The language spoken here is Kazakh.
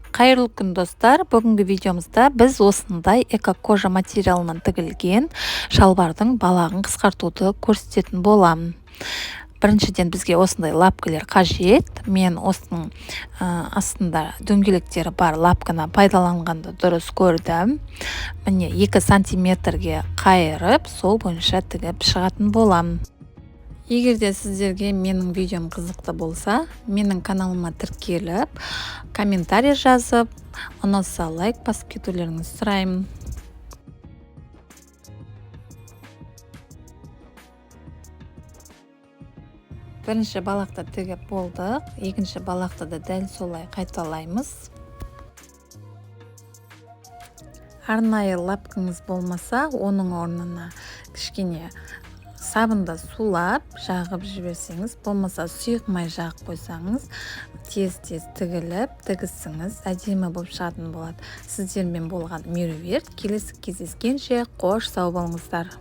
Қайырлы күн достар, бүгінгі видеомызда біз осындай эко-кожа материалынан тігілген шалбардың балағын қысқартуды көрсететін боламын. Біріншіден бізге осындай лапкалар қажет. Мен осының астында дөңгелектері бар лапканы пайдаланғанды дұрыс көрдім. Міне 2 сантиметрге қайырып, сол бойынша тігіп шығатын боламын. Егерде сіздерге менің видеом қызықты болса, менің каналыма тіркеліп, комментарий жазып, ұнаса лайк басып кетулеріңізді сұраймын. Бірінші балақты тігіп болдық, екінші балақты да дәл солай қайталаймыз. Арнайы лапкаңыз болмаса, оның орнына кішкене сабында сулап жағып жіберсеңіз, болмаса сұйық май жағып қойсаңыз, тез-тез тігіліп, тігісіңіз әдемі болып шығатын болады. Сіздермен болған меруерт. Келесі кездескенше қош сау болыңыздар.